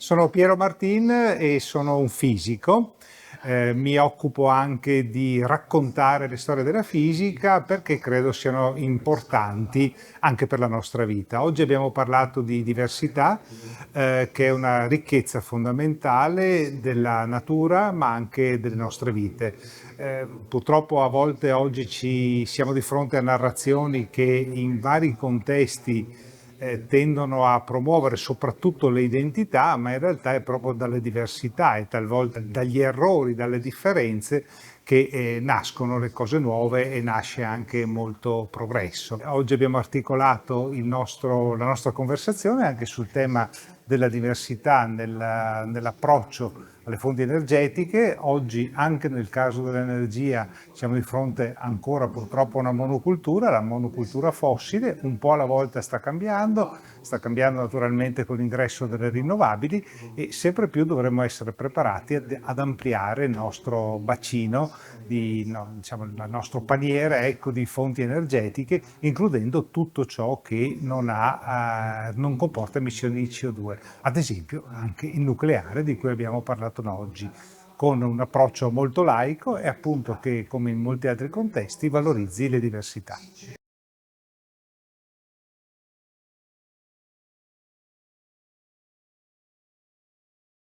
Sono Piero Martin e sono un fisico. Mi occupo anche di raccontare le storie della fisica perché credo siano importanti anche per la nostra vita. Oggi abbiamo parlato di diversità, che è una ricchezza fondamentale della natura, ma anche delle nostre vite. Purtroppo a volte oggi ci siamo di fronte a narrazioni che in vari contesti tendono a promuovere soprattutto le identità, ma in realtà è proprio dalle diversità e talvolta dagli errori, dalle differenze che nascono le cose nuove e nasce anche molto progresso. Oggi abbiamo articolato la nostra conversazione anche sul tema della diversità nell'approccio alle fonti energetiche. Oggi, anche nel caso dell'energia, siamo di fronte ancora purtroppo a una monocultura, la monocultura fossile, un po' alla volta sta cambiando naturalmente con l'ingresso delle rinnovabili e sempre più dovremmo essere preparati ad ampliare il nostro bacino, diciamo, il nostro paniere, ecco, di fonti energetiche, includendo tutto ciò che non comporta emissioni di CO2, ad esempio anche il nucleare di cui abbiamo parlato oggi, con un approccio molto laico e appunto che, come in molti altri contesti, valorizzi le diversità.